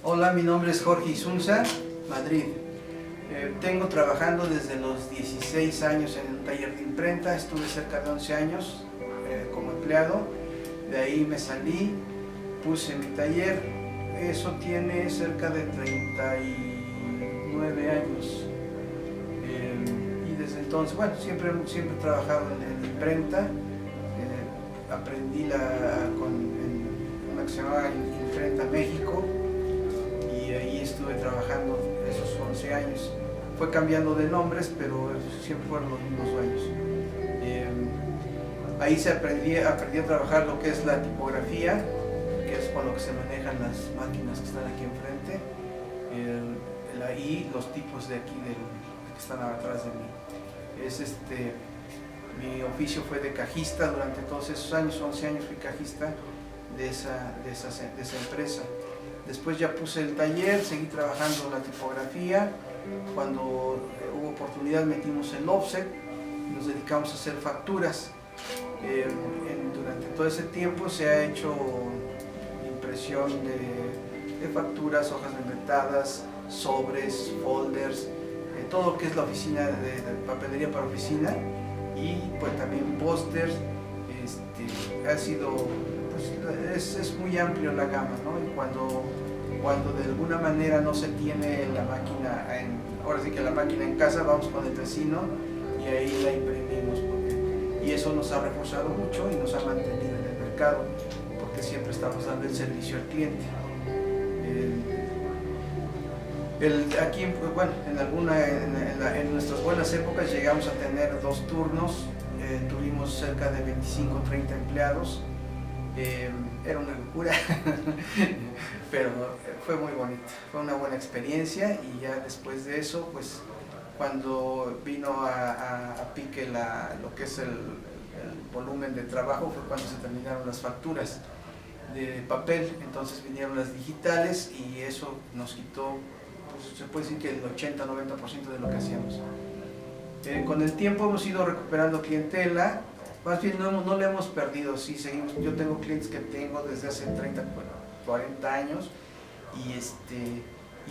Hola, mi nombre es Jorge Isunza, Madrid. Tengo trabajando desde los 16 años en un taller de imprenta, estuve cerca de 11 años como empleado, de ahí me salí, puse mi taller, eso tiene cerca de 39 años. Y desde entonces, bueno, siempre he trabajado en imprenta, aprendí en una que se llamaba Imprenta México, y ahí estuve trabajando esos 11 años. Fue cambiando de nombres, pero siempre fueron los mismos dueños. Ahí aprendí a trabajar lo que es la tipografía, que es con lo que se manejan las máquinas que están aquí enfrente, y los tipos de aquí que están atrás de mí. Mi oficio fue de cajista durante todos esos años, 11 años fui cajista de esa empresa. Después ya puse el taller, seguí trabajando en la tipografía. Cuando hubo oportunidad metimos el offset, nos dedicamos a hacer facturas. Durante todo ese tiempo se ha hecho impresión de facturas, hojas membretadas, sobres, folders, todo lo que es la oficina de papelería para oficina, y pues también pósters. Ha sido, pues, es muy amplio la gama, ¿no? Y cuando de alguna manera no se tiene la máquina, ahora sí que la máquina en casa, vamos con el vecino y ahí la imprimimos, y eso nos ha reforzado mucho y nos ha mantenido en el mercado, porque siempre estamos dando el servicio al cliente. Aquí, bueno, en nuestras buenas épocas llegamos a tener 2 turnos, tuvimos cerca de 25 o 30 empleados. Era una locura, pero fue muy bonito, fue una buena experiencia. Y ya después de eso, pues cuando vino a pique lo que es el volumen de trabajo, fue cuando se terminaron las facturas de papel. Entonces vinieron las digitales y eso nos quitó, pues, se puede decir que el 80-90% de lo que hacíamos. Con el tiempo hemos ido recuperando clientela. Más bien no le hemos perdido, sí, seguimos. Yo tengo clientes que tengo desde hace 30, 40 años,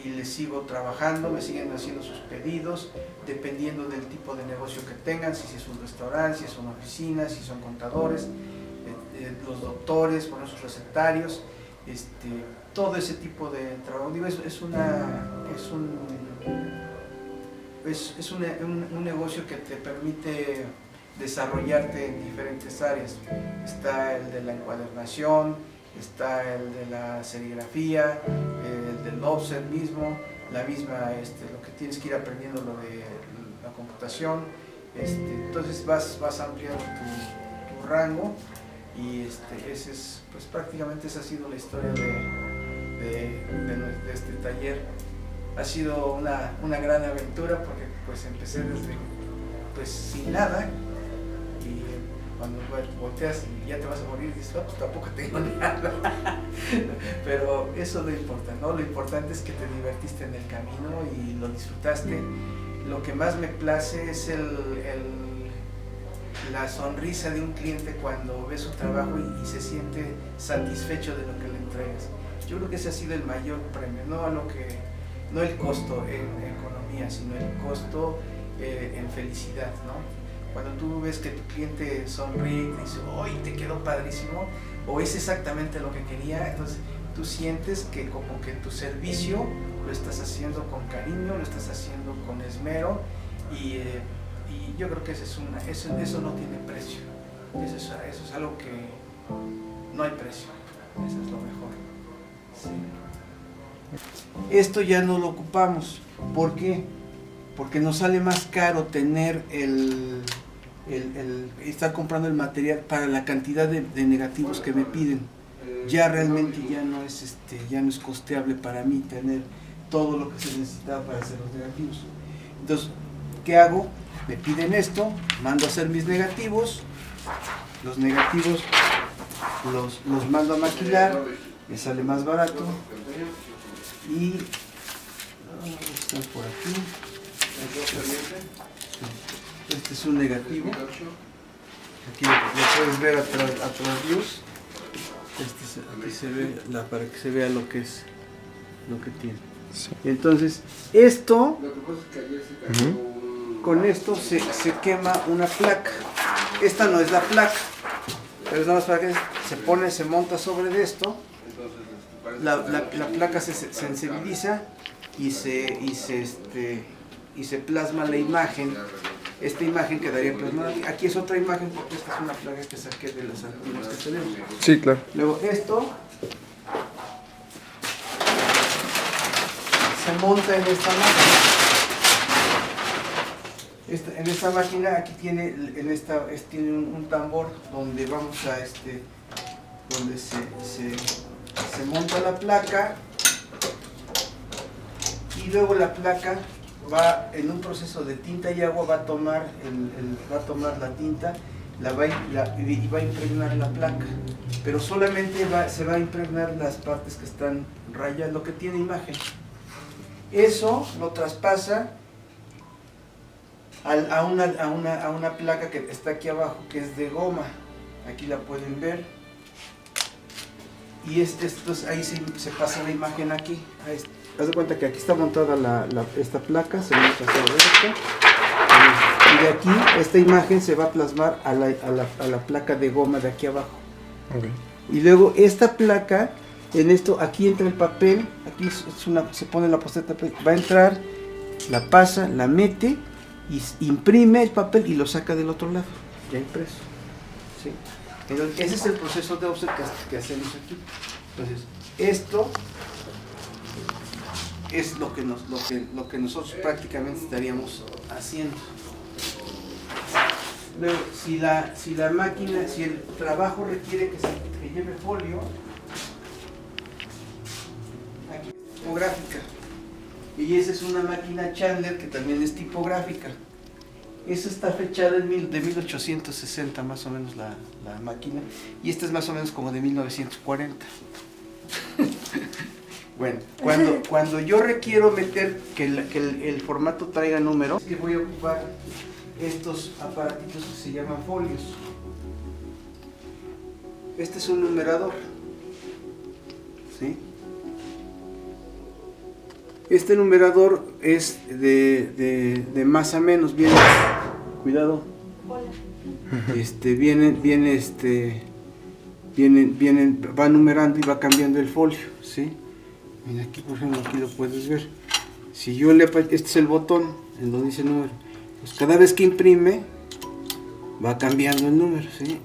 y les sigo trabajando, me siguen haciendo sus pedidos, dependiendo del tipo de negocio que tengan, si es un restaurante, si es una oficina, si son contadores, los doctores, poner sus recetarios, todo ese tipo de trabajo. Digo, es un negocio que te permite desarrollarte en diferentes áreas. Está el de la encuadernación, está el de la serigrafía, el del offset mismo, lo que tienes que ir aprendiendo, lo de la computación. Entonces vas ampliando tu rango, y pues prácticamente esa ha sido la historia de este taller. Ha sido una gran aventura, porque pues empecé desde sin nada. Y cuando volteas y ya te vas a morir, dices, pues tampoco tengo nada. Pero eso no importa, ¿no? Lo importante es que te divertiste en el camino y lo disfrutaste. Lo que más me place es la sonrisa de un cliente cuando ve su trabajo y se siente satisfecho de lo que le entregas. Yo creo que ese ha sido el mayor premio, no el costo en economía, sino el costo en felicidad, ¿no? Cuando tú ves que tu cliente sonríe y te dice, ¡ay, te quedó padrísimo!, o es exactamente lo que quería, entonces tú sientes que como que tu servicio lo estás haciendo con cariño, lo estás haciendo con esmero, y yo creo que eso no tiene precio. Eso es algo que no hay precio, eso es lo mejor. Sí. Esto ya no lo ocupamos. ¿Por qué? Porque nos sale más caro tener estar comprando el material para la cantidad de negativos que me piden. Ya realmente ya no es costeable para mí tener todo lo que se necesitaba para hacer los negativos. Entonces, ¿qué hago? Me piden esto, mando a hacer mis negativos, los negativos los mando a maquilar, me sale más barato, y están por aquí. Este es un negativo. Aquí lo puedes ver a tras luz. Aquí se ve para que se vea lo que es, lo que tiene. Sí. Entonces, esto, Lo que pasa es que ayer se cayó con esto se quema una placa. Esta no es la placa, pero es nada más para que se monta sobre de esto. La placa se sensibiliza y se plasma la imagen. Esta imagen quedaría plasmada. Aquí es otra imagen porque esta es una placa que saqué de las antiguas que tenemos. Sí, claro. Luego esto se monta en esta máquina. En esta máquina aquí tiene, tiene un tambor donde vamos a donde se monta la placa y luego la placa va en un proceso de tinta y agua, va a tomar la tinta, y va a impregnar la placa, pero solamente se va a impregnar las partes que están rayadas, lo que tiene imagen. Eso lo traspasa a una placa que está aquí abajo, que es de goma. Aquí la pueden ver. Y ahí se pasa la imagen aquí. Haz de cuenta que aquí está montada esta placa, se monta sobre esto. Y de aquí, esta imagen se va a plasmar a la placa de goma de aquí abajo. Okay. Y luego esta placa, aquí entra el papel, aquí se pone la posteta, va a entrar, la pasa, la mete, y imprime el papel y lo saca del otro lado, ya impreso. ¿Sí? Entonces, ese es el proceso de offset que hacemos aquí. Entonces, esto es lo que nosotros prácticamente estaríamos haciendo. Luego, si la máquina, si el trabajo requiere que lleve folio, aquí es tipográfica. Y esa es una máquina Chandler que también es tipográfica. Esa está fechada de 1860 más o menos la máquina. Y esta es más o menos como de 1940. Bueno, cuando yo requiero meter que el formato traiga números, que voy a ocupar estos aparatitos que se llaman folios. Este es un numerador. ¿Sí? Este numerador es de más a menos, viene, cuidado, va numerando y va cambiando el folio, ¿sí? Mira aquí, por ejemplo, aquí lo puedes ver. Si yo este es el botón en donde dice número, pues cada vez que imprime va cambiando el número, ¿sí?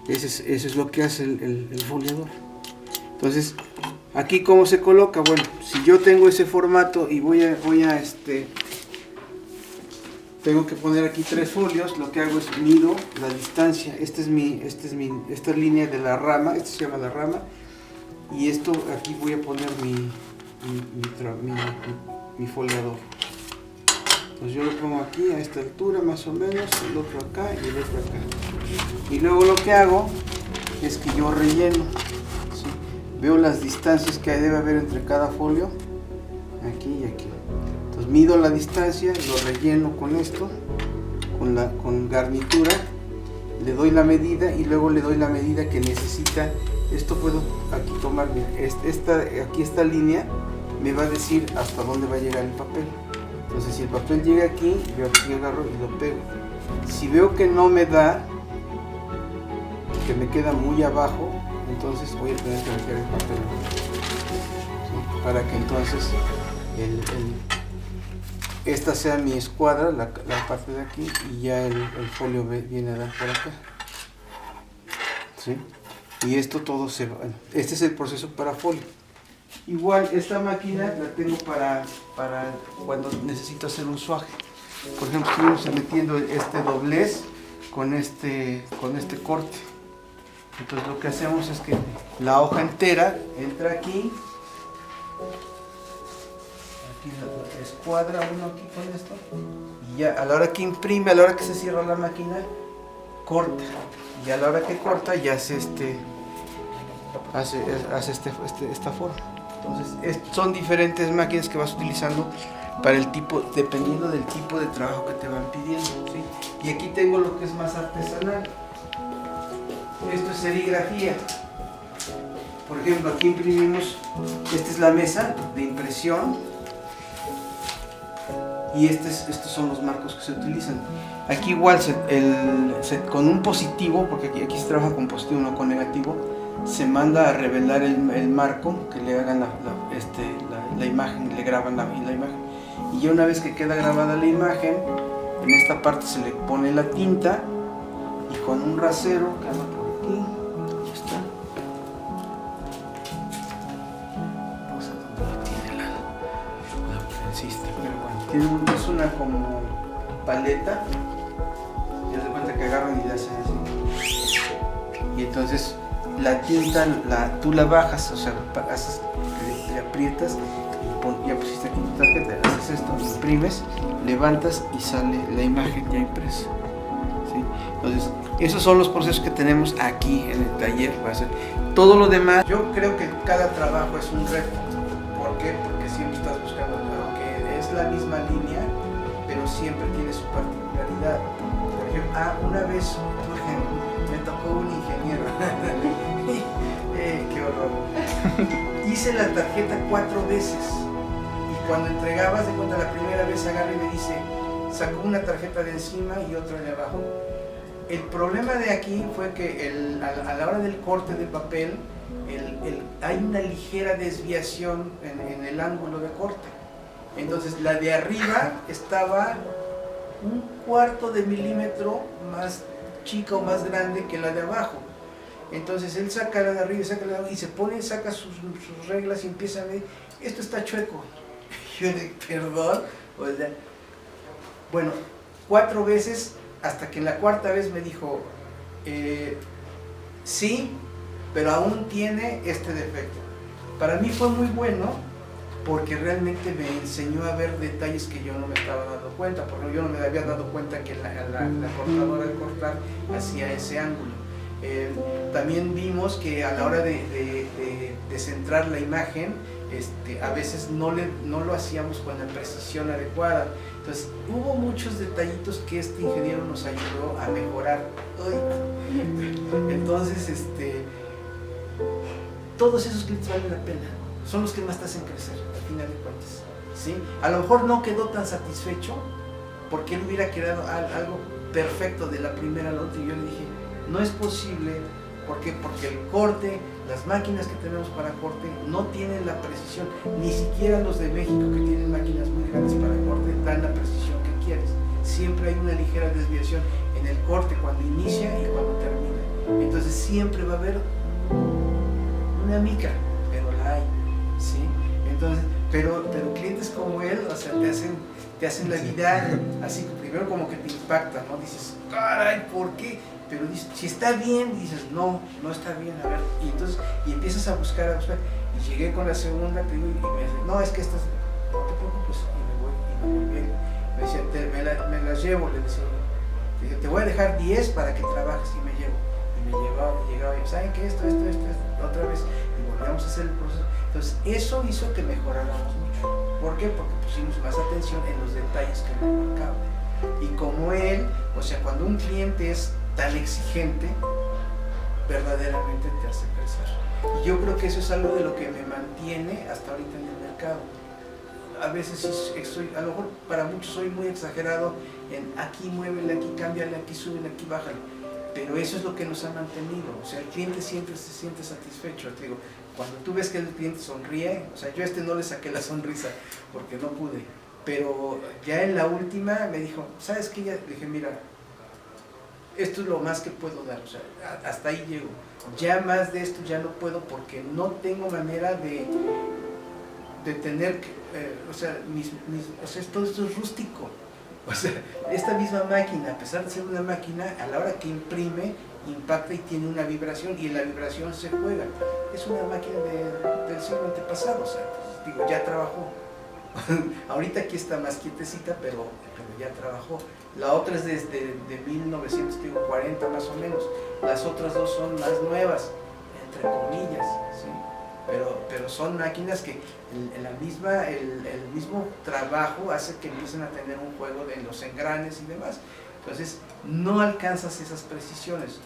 Eso es lo que hace el foliador. Entonces, aquí cómo se coloca, bueno, si yo tengo ese formato y tengo que poner aquí 3 folios, lo que hago es mido la distancia. Esta es línea de la rama, esta se llama la rama, y esto aquí voy a poner mi foliador. Entonces yo lo pongo aquí a esta altura más o menos, el otro acá y el otro acá. Y luego lo que hago es que yo relleno. Veo las distancias que debe haber entre cada folio, aquí y aquí. Entonces mido la distancia, lo relleno con esto, con garnitura, le doy la medida y luego le doy la medida que necesita. Esto puedo aquí tomar, aquí esta línea me va a decir hasta dónde va a llegar el papel. Entonces si el papel llega aquí, yo aquí agarro y lo pego. Si veo que no me da, que me queda muy abajo, entonces voy a tener que meter el papel, ¿sí? Para que entonces esta sea mi escuadra, la parte de aquí, y ya el folio viene a dar por acá, ¿sí? Y esto todo este es el proceso para folio. Igual esta máquina la tengo para cuando necesito hacer un suaje. Por ejemplo, estuvimos metiendo este doblez con este corte. Entonces lo que hacemos es que la hoja entera entra aquí la escuadra uno aquí con esto, y ya a la hora que imprime, a la hora que se cierra la máquina, corta, y a la hora que corta ya hace esta forma. Entonces, son diferentes máquinas que vas utilizando para el tipo, dependiendo del tipo de trabajo que te van pidiendo, ¿sí? Y aquí tengo lo que es más artesanal. Esto es serigrafía. Por ejemplo, aquí imprimimos, esta es la mesa de impresión y estos son los marcos que se utilizan. Aquí igual, con un positivo, porque aquí se trabaja con positivo, no con negativo, se manda a revelar el marco, que le hagan la imagen, le graban la imagen. Y ya una vez que queda grabada la imagen, en esta parte se le pone la tinta y con un rasero que anda por aquí, aquí está. Vamos a ver dónde tiene la prensista, pero bueno, es una como paleta, y haz de cuenta que agarran y la hacen así. Y entonces la tinta tú la bajas, o sea, le aprietas y ya pusiste aquí tu tarjeta, haces esto, imprimes, levantas y sale la imagen ya impresa, ¿sí? Entonces, esos son los procesos que tenemos aquí en el taller para hacer. Todo lo demás, yo creo que cada trabajo es un reto. ¿Por qué? Porque siempre estás buscando, aunque es la misma línea, pero siempre tiene su particularidad. Por ejemplo, una vez me tocó un ingeniero. Qué horror. Hice la tarjeta 4 veces y cuando entregabas de cuenta la primera vez agarra y me dice, sacó una tarjeta de encima y otra de abajo. El problema de aquí fue que a la hora del corte de papel hay una ligera desviación en el ángulo de corte. Entonces la de arriba estaba 1/4 de milímetro más chica o más grande que la de abajo. Entonces él saca la de arriba y saca la de abajo y se pone, saca sus reglas y empieza a ver, esto está chueco. Yo le perdón, o sea, bueno, 4 veces hasta que en la 4ª vez me dijo, sí, pero aún tiene este defecto. Para mí fue muy bueno porque realmente me enseñó a ver detalles que yo no me estaba dando cuenta, porque yo no me había dado cuenta que la cortadora al cortar hacía ese ángulo. También vimos que a la hora de centrar la imagen, a veces no lo hacíamos con la precisión adecuada. Entonces hubo muchos detallitos que este ingeniero nos ayudó a mejorar. Entonces todos esos clientes valen la pena, son los que más te hacen crecer al final de cuentas, ¿sí? A lo mejor no quedó tan satisfecho porque él hubiera quedado algo perfecto de la primera a la otra y yo le dije, no es posible. ¿Por qué? Porque el corte, las máquinas que tenemos para corte no tienen la precisión, ni siquiera los de México que tienen máquinas muy grandes para corte dan la precisión que quieres. Siempre hay una ligera desviación en el corte cuando inicia y cuando termina. Entonces siempre va a haber una mica, pero la hay, ¿sí? Entonces, pero clientes como él, o sea, te hacen la vida así, primero como que te impacta, ¿no? Dices, caray, ¿por qué? Pero dices, si está bien, dices, no está bien, a ver, y empiezas a buscar, y llegué con la segunda, te digo, y me dice, no, es que estas, no te preocupes, y me voy bien. Me decía, me las llevo, le decía, te voy a dejar 10 para que trabajes, y me llevo. Y me llegaba, y ¿saben qué? Esto, otra vez, y volvíamos a hacer el proceso. Entonces, eso hizo que mejoráramos mucho. ¿Por qué? Porque pusimos más atención en los detalles que me marcaban. Y como él, o sea, cuando un cliente es tan exigente, verdaderamente te hace crecer. Y yo creo que eso es algo de lo que me mantiene hasta ahorita en el mercado. A veces a lo mejor para muchos soy muy exagerado en aquí muévele, aquí cámbiale, aquí súbele, aquí bájale. Pero eso es lo que nos ha mantenido. O sea, el cliente siempre se siente satisfecho. Te digo, cuando tú ves que el cliente sonríe, o sea, yo no le saqué la sonrisa porque no pude. Pero ya en la última me dijo, ¿sabes qué? Ya dije, mira, esto es lo más que puedo dar, o sea, hasta ahí llego. Ya más de esto ya no puedo porque no tengo manera de tener, o sea, todo esto es rústico. O sea, esta misma máquina, a pesar de ser una máquina, a la hora que imprime, impacta y tiene una vibración, y en la vibración se juega. Es una máquina del siglo antepasado, o sea, pues, digo, ya trabajó. Ahorita aquí está más quietecita, pero ya trabajó. La otra es desde 1940 más o menos. Las otras dos son más nuevas, entre comillas, ¿sí? pero son máquinas que el mismo trabajo hace que empiecen a tener un juego de los engranes y demás. Entonces no alcanzas esas precisiones.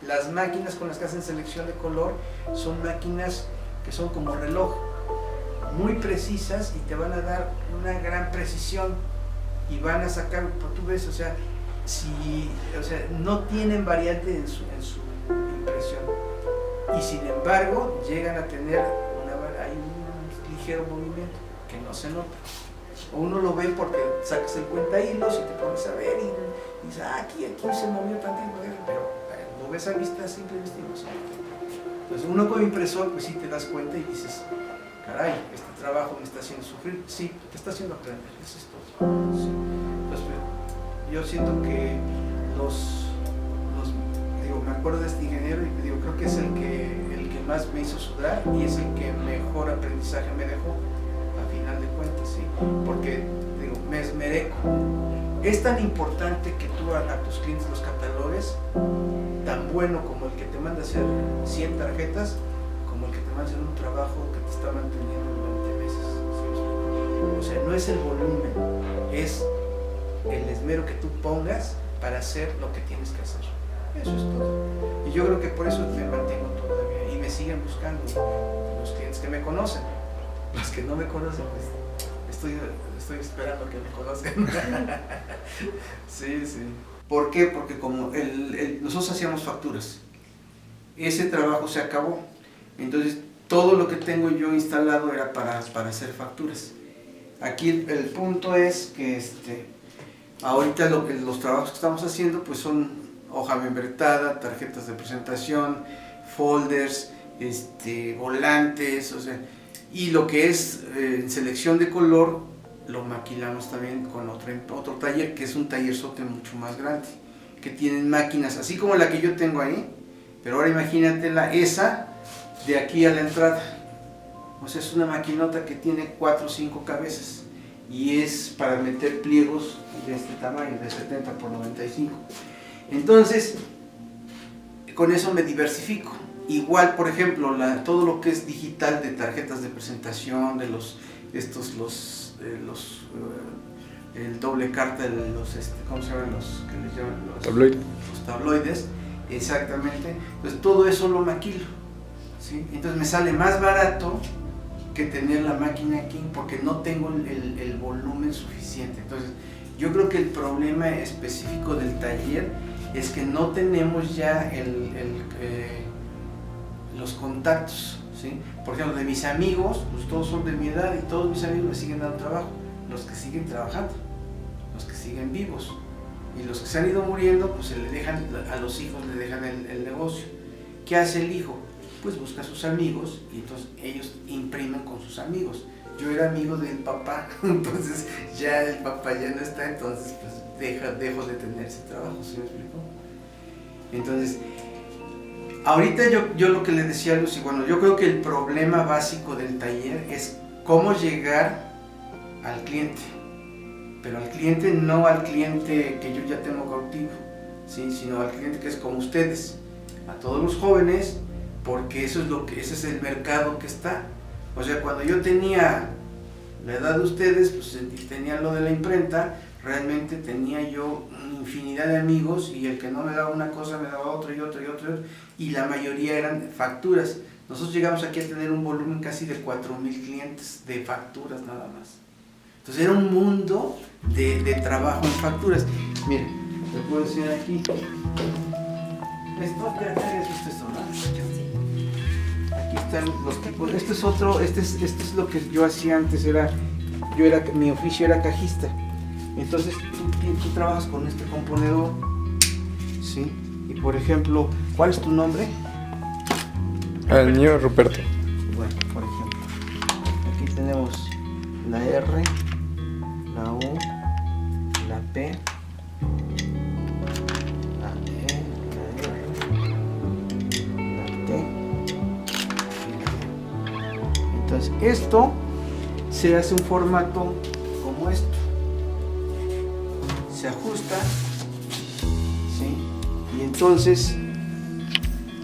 Las máquinas con las que hacen selección de color son máquinas que son como reloj, muy precisas, y te van a dar una gran precisión y van a sacar, tú ves, o sea, no tienen variante en su impresión, y sin embargo llegan a tener hay un ligero movimiento que no se nota, o uno lo ve porque sacas el cuentahilos y te pones a ver y dices, aquí se movió tantito, pero lo ves a vista simple y no se nota. Entonces uno como impresor pues sí te das cuenta y dices, caray, este trabajo me está haciendo sufrir, sí, te está haciendo aprender, eso es todo. Sí. Entonces yo siento que me acuerdo de este ingeniero y creo que es el que más me hizo sudar y es el que mejor aprendizaje me dejó, a final de cuentas, ¿sí? Porque me esmeré. Es tan importante que tú a tus clientes los catalogues, tan bueno como el que te manda a hacer 100 tarjetas, como el que te manda a hacer un trabajo que te está manteniendo durante meses, ¿sí? O sea, no es el volumen, es el esmero que tú pongas para hacer lo que tienes que hacer. Eso es todo. Y yo creo que por eso me mantengo todavía y me siguen buscando los clientes que me conocen. Los que no me conocen, pues estoy esperando que me conozcan. Sí. ¿Por qué? Porque como nosotros hacíamos facturas, ese trabajo se acabó. Entonces todo lo que tengo yo instalado era para hacer facturas. Aquí el punto es que ahorita los trabajos que estamos haciendo pues son hoja membretada, tarjetas de presentación, folders, volantes, o sea, y lo que es selección de color lo maquilamos también con otro taller, que es un tallerzote mucho más grande, que tienen máquinas así como la que yo tengo ahí, pero ahora imagínate esa de aquí a la entrada. O sea, es una maquinota que tiene 4 o 5 cabezas y es para meter pliegos de este tamaño, de 70 por 95. Entonces, con eso me diversifico. Igual, por ejemplo, todo lo que es digital de tarjetas de presentación, de el doble carta, ¿cómo se llaman los que les llaman? Los tabloides, exactamente. Entonces todo eso lo maquilo, ¿sí? Entonces me sale más barato que tener la máquina aquí porque no tengo el volumen suficiente. Entonces yo creo que el problema específico del taller es que no tenemos ya los contactos, ¿sí? Por ejemplo, de mis amigos, pues todos son de mi edad y todos mis amigos me siguen dando trabajo, los que siguen trabajando, los que siguen vivos, y los que se han ido muriendo, pues a los hijos le dejan el negocio. ¿Qué hace el hijo? Pues busca a sus amigos y entonces ellos imprimen con sus amigos. Yo era amigo del papá, entonces ya el papá ya no está, entonces pues dejo de tener ese trabajo, ¿sí me explico? Entonces, ahorita yo lo que le decía a Lucy, bueno, yo creo que el problema básico del taller es cómo llegar al cliente, pero al cliente no al cliente que yo ya tengo cautivo, ¿sí? Sino al cliente que es como ustedes, a todos los jóvenes, porque ese es el mercado que está. O sea, cuando yo tenía la edad de ustedes, pues tenía lo de la imprenta, realmente tenía yo infinidad de amigos y el que no me daba una cosa me daba otra y otra y otra, y la mayoría eran facturas. Nosotros llegamos aquí a tener un volumen casi de 4,000 clientes de facturas nada más. Entonces era un mundo de trabajo en facturas. Miren, les puedo decir aquí. Esto, ya es esto, ¿no? Aquí están los tipos. Este es lo que yo hacía antes. Mi oficio era cajista. Entonces tú trabajas con este componedor, ¿sí? Y por ejemplo, ¿cuál es tu nombre? El mío Ruperto. Bueno, por ejemplo, aquí tenemos la R, la U, la P, la E, la R, la T y la E. Entonces esto se hace un formato como esto. Se ajusta, ¿sí? Y entonces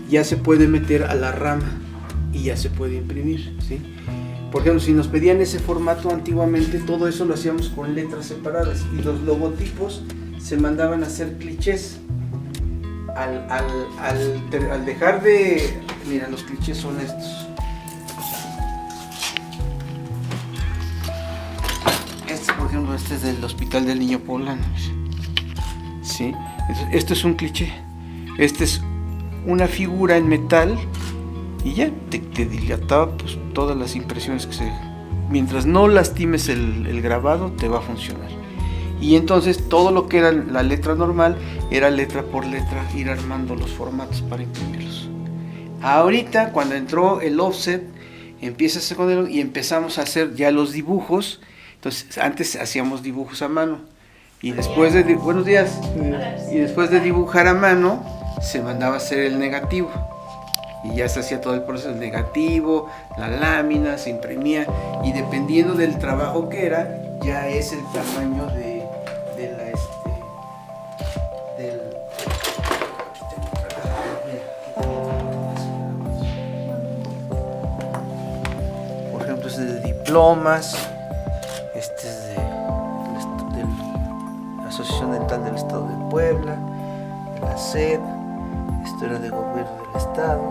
ya se puede meter a la rama, y ya se puede imprimir, ¿sí? Por ejemplo, si nos pedían ese formato antiguamente, todo eso lo hacíamos con letras separadas y los logotipos se mandaban a hacer clichés. Al dejar de... Mira, los clichés son estos. Este, por ejemplo, este es del Hospital del Niño Poblano. ¿Sí? Esto es un cliché. Este es una figura en metal y ya te dilataba pues, todas las impresiones que se... Mientras no lastimes el grabado, te va a funcionar. Y entonces todo lo que era la letra normal era letra por letra ir armando los formatos para imprimirlos. Ahorita cuando entró el offset empieza a hacer con él y empezamos a hacer ya los dibujos. Entonces antes hacíamos dibujos a mano y después de buenos días y después de dibujar a mano se mandaba a hacer el negativo y ya se hacía todo el proceso del negativo, la lámina se imprimía y dependiendo del trabajo que era ya es el tamaño del por ejemplo este es de diplomas, este es de la Asociación Dental del Estado de Puebla, de la SED, esto era de gobierno del Estado,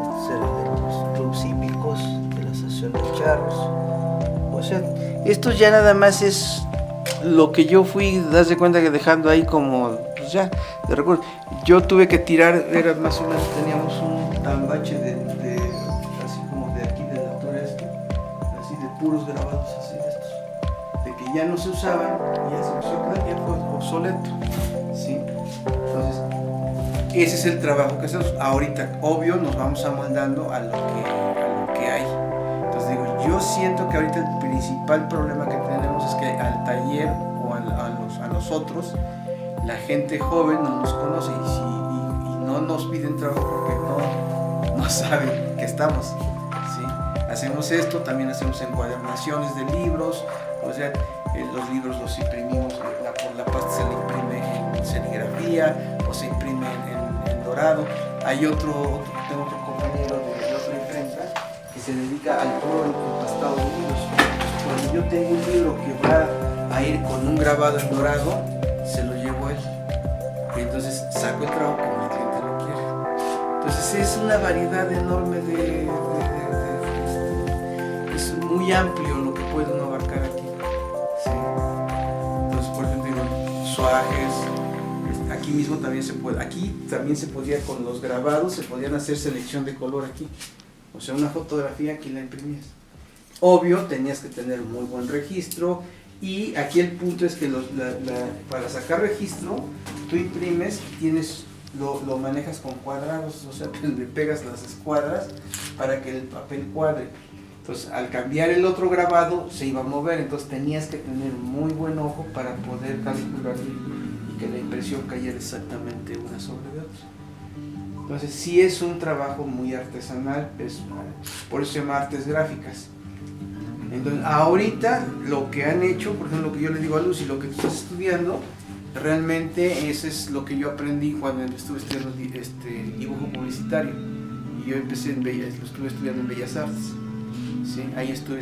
esto era de los clubes hípicos, de la Asociación de Charros. O sea, esto ya nada más es lo que yo fui, das de cuenta que dejando ahí como, pues ya, de recuerdo. Yo tuve que tirar, era más o menos, teníamos un tambache así como de aquí, de la altura así de puros grabados así de estos, de que ya no se usaban, ya se usó, ya fue obsoleto, ¿sí? Entonces, ese es el trabajo que hacemos. Ahorita, obvio, nos vamos amoldando a lo que hay. Yo siento que ahorita el principal problema que tenemos es que al taller o a los otros, la gente joven no nos conoce y no nos piden trabajo porque no saben que estamos, ¿sí? Hacemos esto, también hacemos encuadernaciones de libros, o sea, los libros los imprimimos, por la pasta se le imprime en serigrafía o se imprime en dorado. Hay tengo otro compañero de otra imprenta que se dedica al puro empastado de libros. Cuando yo tengo un libro que va a ir con un grabado en dorado, se lo llevo a él. Y entonces saco el trabajo como el cliente lo quiere. Entonces es una variedad enorme es muy amplio lo que puede uno abarcar aquí. ¿Sí? Entonces, por ejemplo, digo, suajes. Aquí mismo también se puede. Aquí también se podía, con los grabados, se podían hacer selección de color aquí. O sea, una fotografía aquí la imprimías. Obvio, tenías que tener muy buen registro y aquí el punto es que para sacar registro, tú imprimes, lo manejas con cuadrados, o sea, le pegas las escuadras para que el papel cuadre. Entonces, al cambiar el otro grabado, se iba a mover, entonces tenías que tener muy buen ojo para poder calcular y que la impresión cayera exactamente una sobre de otra. Entonces sí es un trabajo muy artesanal, por eso se llama artes gráficas. Entonces ahorita lo que han hecho, por ejemplo lo que yo le digo a Lucy, lo que tú estás estudiando, realmente ese es lo que yo aprendí cuando estuve estudiando dibujo publicitario. Y yo empecé lo estuve estudiando en Bellas Artes. ¿Sí? Ahí estuve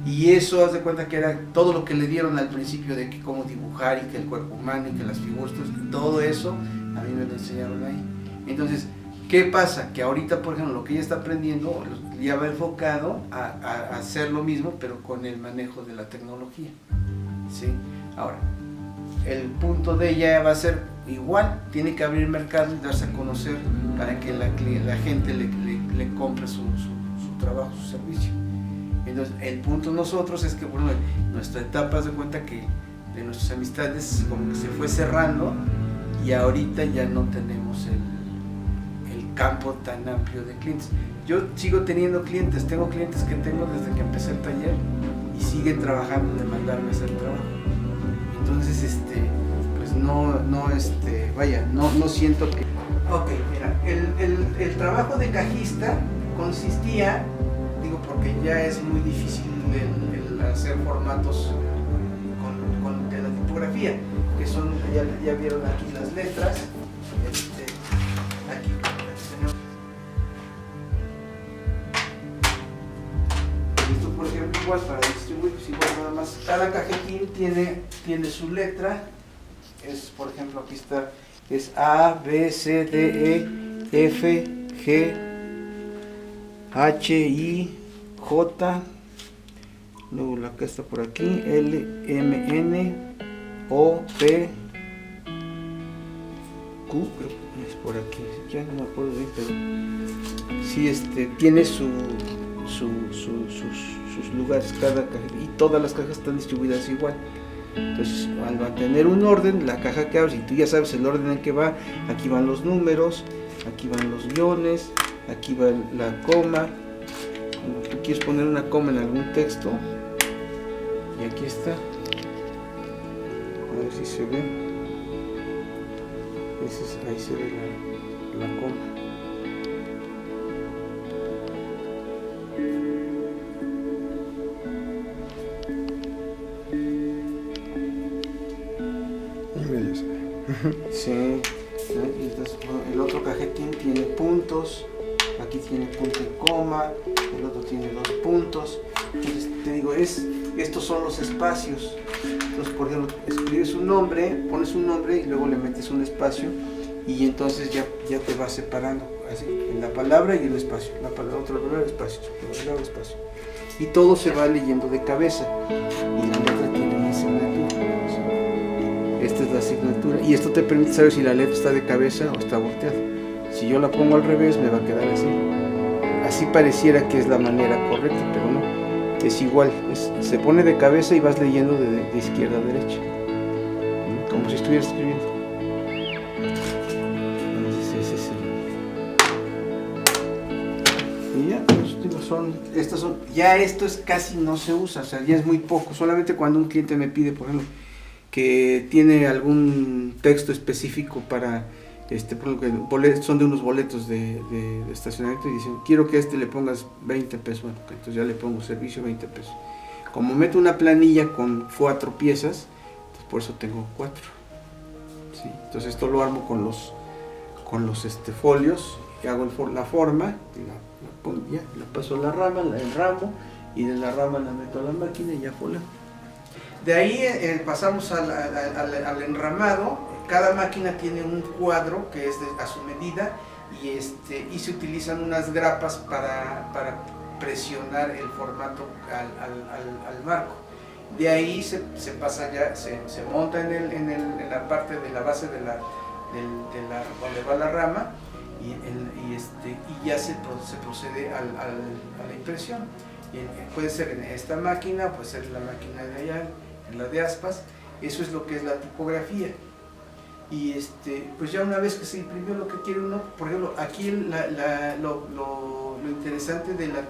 y eso, haz de cuenta que era todo lo que le dieron al principio de que cómo dibujar y que el cuerpo humano y que las figuras, todo eso a mí me lo enseñaron ahí. Entonces, ¿qué pasa? Que ahorita, por ejemplo, lo que ella está aprendiendo ya va enfocado a hacer lo mismo, pero con el manejo de la tecnología. ¿Sí? Ahora, el punto de ella va a ser igual, tiene que abrir mercado y darse a conocer para que la gente le compre su trabajo, su servicio. Entonces, el punto nosotros es que, bueno, nuestra etapa se cuenta que de nuestras amistades como que se fue cerrando y ahorita ya no tenemos el campo tan amplio de clientes. Yo sigo teniendo clientes, tengo clientes que tengo desde que empecé el taller y siguen trabajando de mandarme a hacer trabajo. Entonces, pues no siento que... Ok, mira, el trabajo de cajista consistía, digo porque ya es muy difícil el hacer formatos con la tipografía, que son, ya vieron aquí las letras, aquí tenemos igual para distribuir, pues igual nada más. Cada cajetín tiene su letra. Es, por ejemplo, aquí está, es A, B, C, D, E, F, G, H, I, J, luego la que está por aquí, L, M, N, O, P, Q, creo que es por aquí, ya no me acuerdo bien, pero sí, tiene sus lugares cada caja, y todas las cajas están distribuidas igual. Entonces, al mantener un orden, la caja que abres, y tú ya sabes el orden en que va, aquí van los números, aquí van los guiones, aquí va la coma. Cuando tú quieres poner una coma en algún texto, y aquí está, a ver si se ve, ahí se ve la coma. Sí, y entonces, el otro cajetín tiene puntos, aquí tiene punto y coma, el otro tiene 2 puntos. Entonces te digo, estos son los espacios. Entonces, por ejemplo, escribes un nombre, pones un nombre y luego le metes un espacio, y entonces ya te va separando, así, en la palabra y el espacio, la palabra, otra palabra, espacio, la palabra, espacio. Y todo se va leyendo de cabeza, y la letra tiene una asignatura. Esta es la asignatura, y esto te permite saber si la letra está de cabeza o está volteada. Si yo la pongo al revés, me va a quedar así. Así pareciera que es la manera correcta, pero no. Es igual, se pone de cabeza y vas leyendo de izquierda a derecha, como si estuvieras escribiendo. Entonces, y ya, pues, digo, ya esto es casi no se usa, o sea, ya es muy poco. Solamente cuando un cliente me pide, por ejemplo, que tiene algún texto específico para, por ejemplo, son de unos boletos de estacionamiento, y dicen, quiero que le pongas 20 pesos, bueno, entonces ya le pongo servicio 20 pesos. Como meto una planilla con 4 piezas, pues por eso tengo 4. ¿Sí? Entonces esto lo armo con los folios, y hago la forma, y la paso a la rama, el ramo, y de la rama la meto a la máquina y ya fola. De ahí pasamos al enramado. Cada máquina tiene un cuadro que es a su medida, y se utilizan unas grapas para presionar el formato al marco. De ahí se pasa ya, se monta en la parte de la base donde va la rama, y ya se procede a la impresión. Puede ser en esta máquina, puede ser en la máquina de allá, en la de aspas. Eso es lo que es la tipografía. Y pues ya una vez que se imprimió lo que quiere uno, por ejemplo, aquí lo interesante de la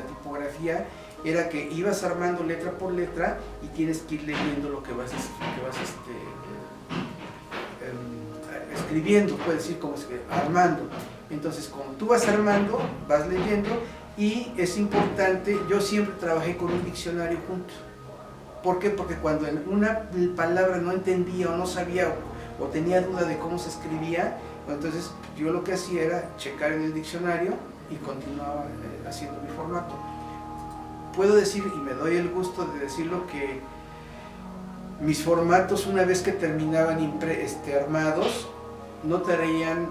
tipografía era que ibas armando letra por letra, y tienes que ir leyendo lo que vas escribiendo, puedes decir, como armando. Entonces, como tú vas armando, vas leyendo, y es importante, yo siempre trabajé con un diccionario junto. ¿Por qué? Porque cuando en una palabra no entendía o no sabía o tenía duda de cómo se escribía, entonces yo lo que hacía era checar en el diccionario y continuaba haciendo mi formato. Puedo decir, y me doy el gusto de decirlo, que mis formatos, una vez que terminaban armados, no traían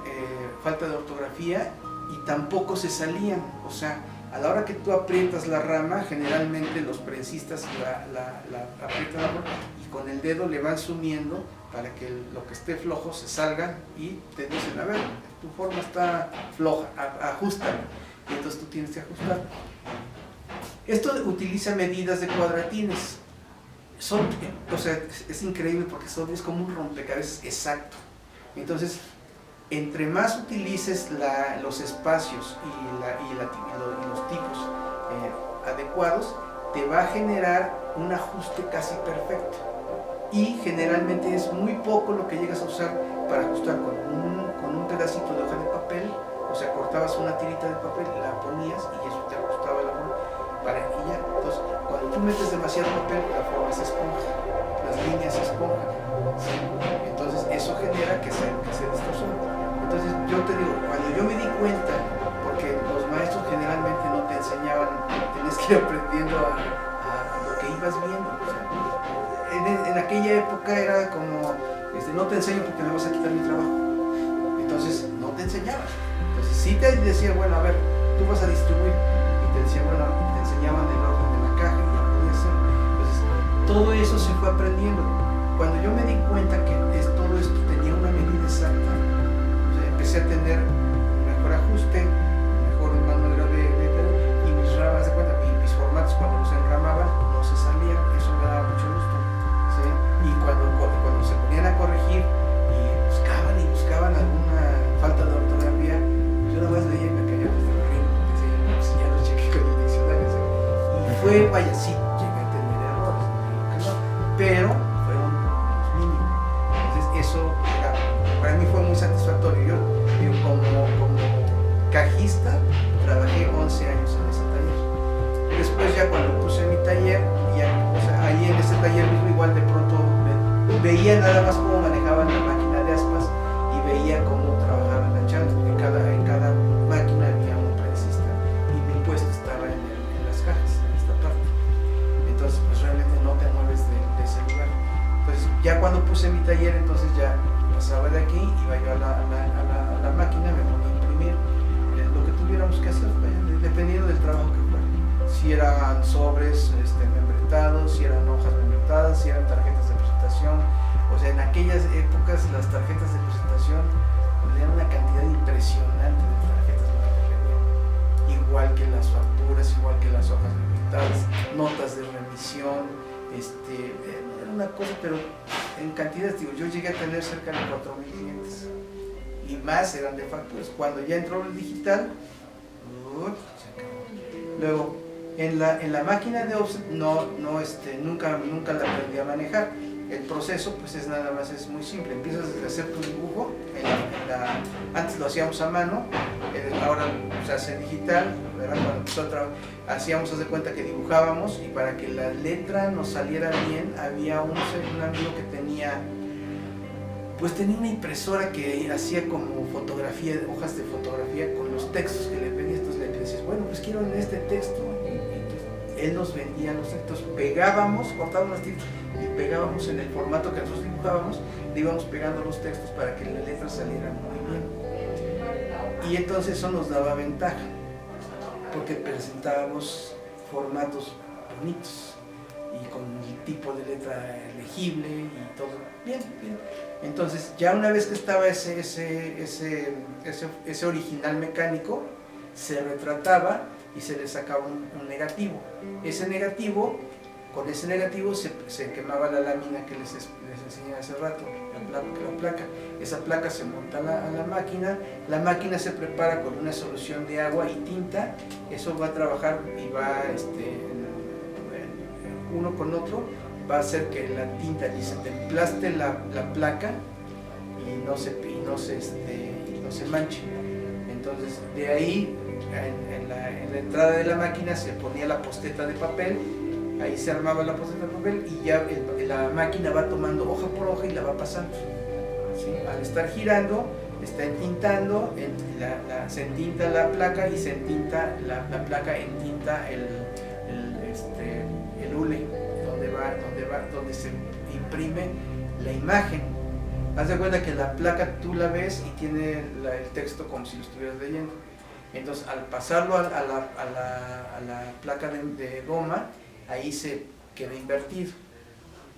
falta de ortografía, y tampoco se salían. O sea, a la hora que tú aprietas la rama, generalmente los prensistas la aprietan y con el dedo le van sumiendo para que lo que esté flojo se salga, y te dicen, a ver, tu forma está floja, ajustala. Y entonces tú tienes que ajustar. Esto utiliza medidas de cuadratines. O sea, es increíble porque es como un rompecabezas exacto. Entonces, entre más utilices los espacios y los tipos adecuados, te va a generar un ajuste casi perfecto. Y generalmente es muy poco lo que llegas a usar para ajustar con un pedacito de hoja de papel. O sea, cortabas una tirita de papel, la ponías y eso te ajustaba la forma. Y ya. Entonces, cuando tú metes demasiado papel, la forma se esponja, las líneas se esponjan. ¿Sí? Entonces, eso genera que se distorsione. Entonces, yo te digo, cuando yo me di cuenta, porque los maestros generalmente no te enseñaban, tenías que ir aprendiendo a te enseño porque me vas a quitar mi trabajo. Entonces no te enseñaban. Entonces sí te decía, bueno, a ver, tú vas a distribuir, y te decía, bueno, te enseñaban el orden de la caja y ya podías hacer. Entonces todo eso se fue aprendiendo. Cuando yo me di cuenta que todo esto tenía una medida exacta, o sea, empecé a tener un mejor ajuste, mejor manera de y mis ramas de cuenta, mis formatos cuando los enramaban no se salían, eso me daba mucho gusto, ¿sí? Y cuando se ponían a corregir y buscaban alguna falta de ortografía, yo nada más leía y me caía hasta la rima, porque decía, no, pues ya lo chequé con el diccionario, ¿sí? Y fue, vaya, sí, llegué a tener errores, pero fueron los mínimos. Entonces eso para mí fue muy satisfactorio. Yo como cajista trabajé 11 años en ese taller. Después ya cuando puse mi taller, o sea, ahí en ese taller mismo igual de pronto veía nada más cómo manejaban la máquina de aspas y veía cómo trabajaban la chanta. En cada máquina había un prensista y mi puesto estaba en las cajas, en esta parte. Entonces pues realmente no te mueves de ese lugar. Entonces ya cuando puse mi taller, entonces ya pasaba de aquí, iba yo a la máquina, me ponía a imprimir lo que tuviéramos que hacer, dependiendo del trabajo que fuera. Si eran sobres membretados, si eran hojas membretadas, si eran tarjetas de presentación. O sea, en aquellas épocas las tarjetas de presentación eran una cantidad impresionante de tarjetas lo que te pedían. Igual que las facturas, igual que las hojas membretadas, notas de remisión, era una cosa, pero en cantidades, digo, yo llegué a tener cerca de 4,000 clientes y más eran de facturas. Cuando ya entró el digital, se acabó. Luego, en la máquina de offset nunca la aprendí a manejar. El proceso pues es muy simple. Empiezas a hacer tu dibujo, antes lo hacíamos a mano, ahora se hace digital, ¿verdad? Cuando empezó a trabajar, haz de cuenta que dibujábamos, y para que la letra nos saliera bien, había un amigo que tenía una impresora que hacía como fotografía, hojas de fotografía con los textos que le pedías. Entonces le decías, bueno, pues quiero en este texto, y él nos vendía los textos, pegábamos, cortábamos las tiras y pegábamos en el formato que nosotros dibujábamos, le íbamos pegando los textos para que la letra saliera muy bien. Y entonces eso nos daba ventaja, porque presentábamos formatos bonitos y con el tipo de letra legible y todo bien. Entonces ya una vez que estaba ese original mecánico, se retrataba y se le sacaba un negativo. Con ese negativo se quemaba la lámina que les enseñé hace rato, la placa. Esa placa se monta a la máquina se prepara con una solución de agua y tinta. Eso va a trabajar y va uno con otro, va a hacer que la tinta y se templaste la placa y no se manche. Entonces de ahí en la entrada de la máquina se ponía la posteta de papel, ahí se armaba la posteta de papel y ya la máquina va tomando hoja por hoja y la va pasando, ¿sí? Al estar girando está entintando, se entinta la placa y se entinta la placa, entinta el hule donde se imprime la imagen. Haz de cuenta que la placa tú la ves y tiene el texto como si lo estuvieras leyendo. Entonces al pasarlo a la placa de goma, ahí se queda invertido,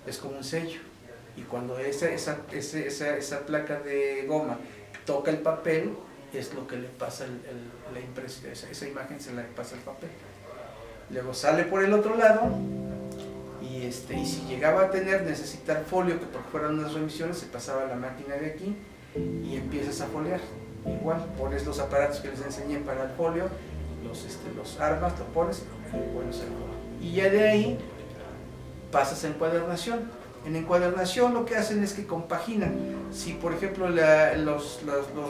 es como un sello. Y cuando esa placa de goma toca el papel, es lo que le pasa la impresión, esa imagen se la pasa al papel. Luego sale por el otro lado y si llegaba a necesitar folio, que porque fueran unas remisiones, se pasaba a la máquina de aquí y empiezas a foliar. Igual, pones los aparatos que les enseñé para el folio, los armas, lo pones y pones el folio. Y ya de ahí pasas a encuadernación. En encuadernación lo que hacen es que compaginan. Si por ejemplo los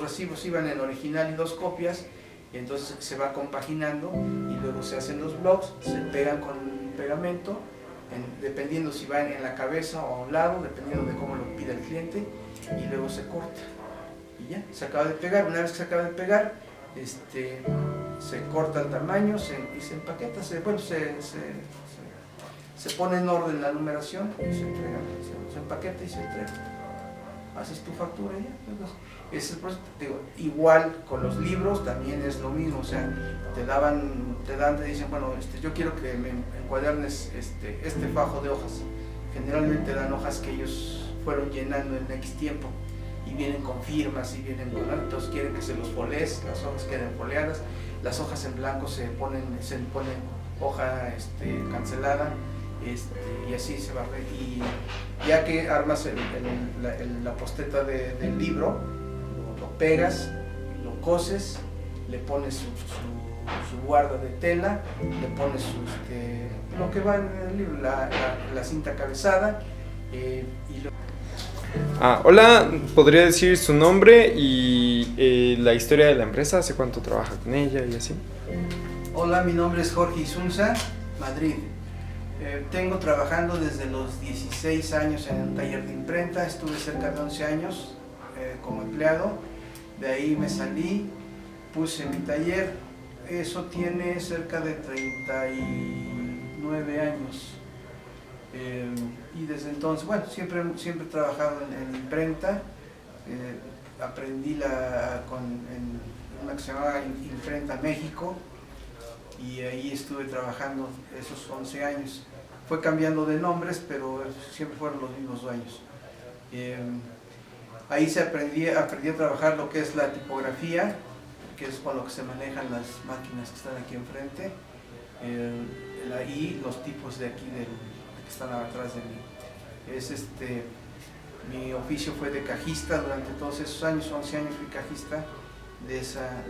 recibos iban en original y 2 copias, y entonces se va compaginando y luego se hacen los blogs, se pegan con pegamento, dependiendo si va en la cabeza o a un lado, dependiendo de cómo lo pida el cliente, y luego se corta y ya, se acaba de pegar. Una vez que se acaba de pegar, se corta el tamaño y se empaqueta, se pone en orden la numeración y se entrega, se empaqueta y se entrega. haces tu factura y ya. Entonces, ese es el proceso. Digo, igual con los libros también es lo mismo, o sea, te dicen, bueno, yo quiero que me encuadernes este fajo de hojas. Generalmente dan hojas que ellos fueron llenando en X tiempo y vienen con firmas y vienen con, entonces quieren que se los folees, las hojas queden foleadas, las hojas en blanco se pone hoja cancelada, y así se va. Y ya que armas la posteta del libro, lo pegas, lo coses, le pones su guarda de tela, le pones lo que va en el libro, la cinta cabezada, y lo... Hola, ¿podría decir su nombre y la historia de la empresa? ¿Hace cuánto trabaja con ella y así? Hola, mi nombre es Jorge Isunza, Madrid. Tengo trabajando desde los 16 años en un taller de imprenta, estuve cerca de 11 años como empleado, de ahí me salí, puse mi taller, eso tiene cerca de 39 años. Y desde entonces, bueno, siempre he trabajado en imprenta, aprendí en una que se llamaba Imprenta México, y ahí estuve trabajando esos 11 años. Fue cambiando de nombres, pero siempre fueron los mismos dueños. Ahí aprendí a trabajar lo que es la tipografía, que es con lo que se manejan las máquinas que están aquí enfrente, y los tipos de aquí que están atrás de mí. Mi oficio fue de cajista durante todos esos años, 11 años fui cajista de esa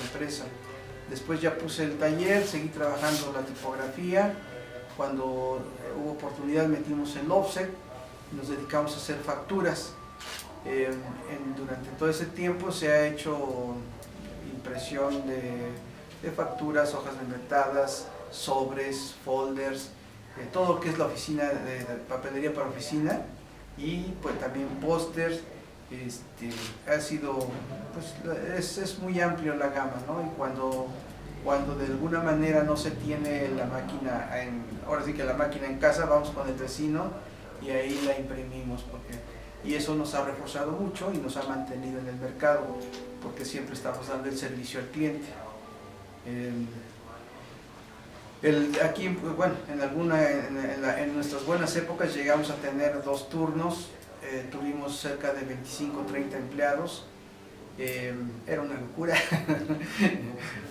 empresa. Después ya puse el taller, seguí trabajando la tipografía. Cuando hubo oportunidad metimos el offset, nos dedicamos a hacer facturas. Durante todo ese tiempo se ha hecho impresión de facturas, hojas membretadas, sobres, folders, todo lo que es la oficina, de papelería para oficina, y pues también pósters. Ha sido, pues es muy amplio la gama, ¿no? Y cuando de alguna manera no se tiene la máquina, ahora sí que la máquina en casa, vamos con el vecino y ahí la imprimimos, y eso nos ha reforzado mucho y nos ha mantenido en el mercado, porque siempre estamos dando el servicio al cliente. Aquí, bueno, en nuestras buenas épocas llegamos a tener 2 turnos, tuvimos cerca de 25 o 30 empleados. Era una locura,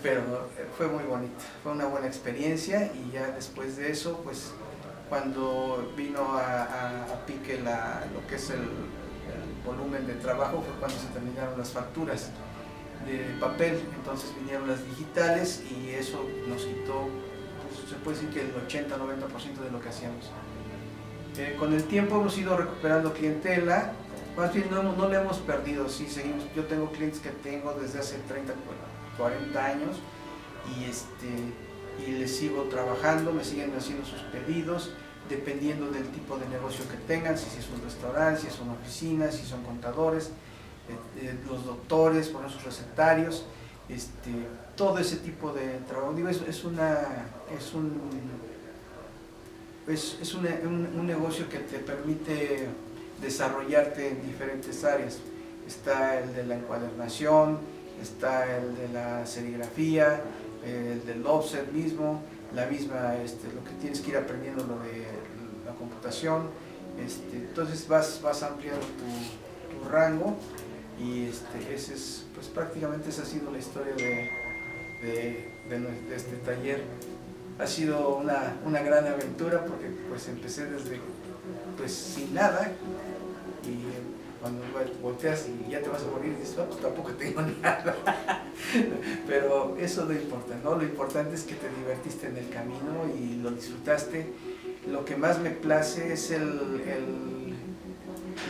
pero fue muy bonito, fue una buena experiencia. Y ya después de eso, pues cuando vino a pique lo que es el volumen de trabajo, fue cuando se terminaron las facturas de papel, entonces vinieron las digitales y eso nos quitó, pues, se puede decir que el 80-90% de lo que hacíamos. Con el tiempo hemos ido recuperando clientela, más bien no le hemos perdido, sí, seguimos. Yo tengo clientes que tengo desde hace 30, 40 años y les sigo trabajando, me siguen haciendo sus pedidos, dependiendo del tipo de negocio que tengan, si es un restaurante, si es una oficina, si son contadores, los doctores, poner sus recetarios, todo ese tipo de trabajo. Digo, es un negocio que te permite desarrollarte en diferentes áreas. Está el de la encuadernación, está el de la serigrafía, el del offset mismo, lo que tienes que ir aprendiendo, lo de la computación. Entonces vas ampliando tu rango, y pues prácticamente esa ha sido la historia de este taller. Ha sido una gran aventura, porque pues empecé desde sin nada, y cuando volteas y ya te vas a morir dices, no, pues tampoco tengo nada. Pero eso no importa, ¿no? Lo importante es que te divertiste en el camino y lo disfrutaste. Lo que más me place es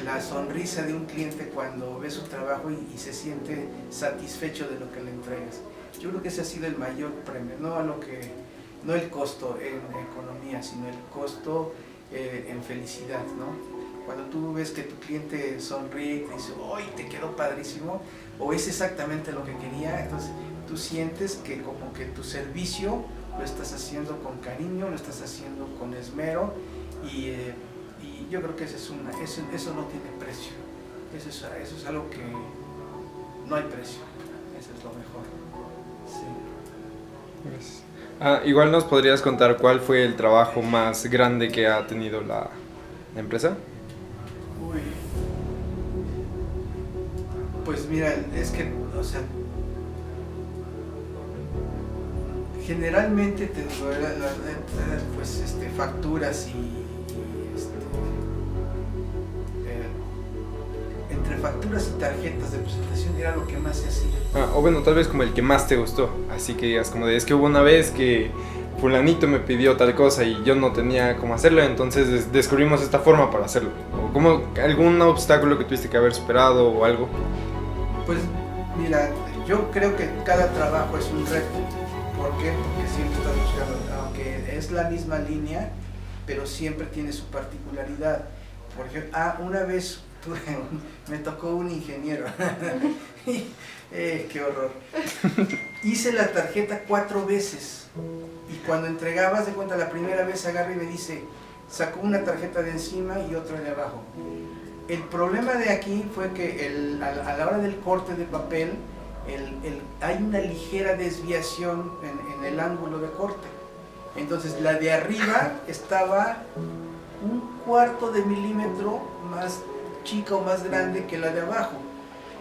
la sonrisa de un cliente cuando ve su trabajo y se siente satisfecho de lo que le entregas. Yo creo que ese ha sido el mayor premio, no el costo en economía, sino el costo en felicidad, ¿no? Cuando tú ves que tu cliente sonríe y te dice, ¡ay, te quedó padrísimo! O es exactamente lo que quería, entonces tú sientes que como que tu servicio lo estás haciendo con cariño, lo estás haciendo con esmero, y yo creo que eso no tiene precio. Eso es algo que no hay precio, eso es lo mejor. Sí. Gracias. Igual nos podrías contar cuál fue el trabajo más grande que ha tenido la empresa. Uy. Pues mira, es que, o sea, generalmente te digo, pues facturas entre facturas y tarjetas de presentación era lo que más se hacía. O bueno, tal vez como el que más te gustó, así que digas como de, es que hubo una vez que fulanito me pidió tal cosa y yo no tenía cómo hacerlo, entonces descubrimos esta forma para hacerlo. O como algún obstáculo que tuviste que haber superado o algo. Pues mira, yo creo que cada trabajo es un reto. ¿Por qué? Porque siempre estás buscando, aunque es la misma línea, pero siempre tiene su particularidad. Por ejemplo, una vez me tocó un ingeniero. Qué horror. Hice la tarjeta 4 veces y cuando entregabas de cuenta la primera vez agarra y me dice, sacó una tarjeta de encima y otra de abajo. El problema de aquí fue que a la hora del corte de papel hay una ligera desviación en el ángulo de corte. Entonces la de arriba estaba 1/4 de milímetro más chica o más grande que la de abajo.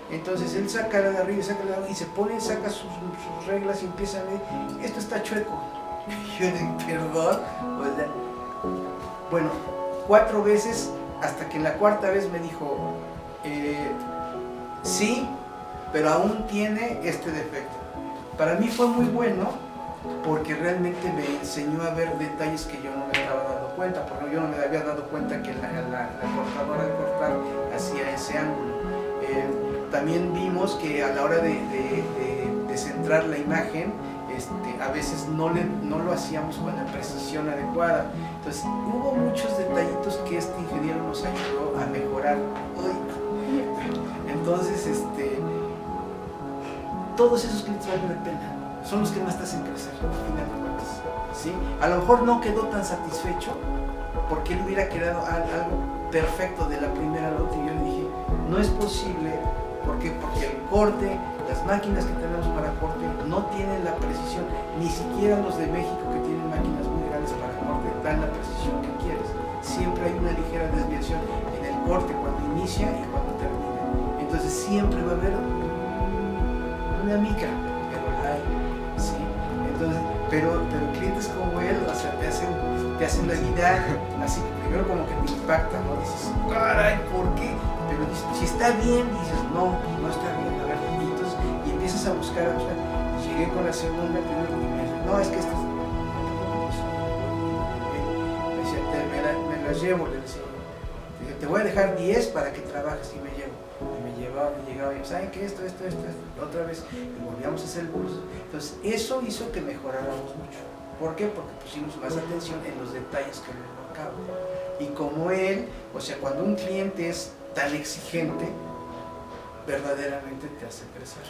Entonces él saca la de arriba, y se pone, saca sus reglas y empieza a ver, esto está chueco. Yo le digo, perdón. Bueno, 4 veces, hasta que en la 4ª vez me dijo, sí, pero aún tiene este defecto. Para mí fue muy bueno, porque realmente me enseñó a ver detalles que yo no me estaba dando cuenta, porque yo no me había dado cuenta que la cortadora al cortar hacía ese ángulo. También vimos que a la hora de centrar la imagen, a veces no lo hacíamos con la precisión adecuada. Entonces hubo muchos detallitos que este ingeniero nos ayudó a mejorar. Entonces todos esos clientes valen la pena, son los que más te hacen crecer al final de cuentas, ¿sí? A lo mejor no quedó tan satisfecho porque él hubiera quedado algo perfecto de la primera lote y yo le dije, no es posible. ¿Por qué? Porque el corte, las máquinas que tenemos para corte no tienen la precisión, ni siquiera los de México que tienen máquinas muy grandes para corte dan la precisión que quieres. Siempre hay una ligera desviación en el corte cuando inicia y cuando termina. Entonces siempre va a haber una micra, pero la hay, ¿sí? Entonces, pero clientes como él, o sea, te hacen la vida así, primero como que te impacta, ¿no? Dices, caray, ¿por qué? Pero dices, si está bien, dices, no está bien, a ver, y empiezas a buscar, llegué con la segunda, primero, y me dice, no, es que esto es... Me decía, me las llevo, le decía, te voy a dejar 10 para que trabajes, y me llevo. Y me llegaba, y ¿saben qué? Esto, otra vez, y volvíamos a hacer el curso. Entonces, eso hizo que mejoráramos mucho. ¿Por qué? Porque pusimos más atención en los detalles que me marcaban. Y como él, o sea, cuando un cliente es tan exigente, verdaderamente te hace crecer.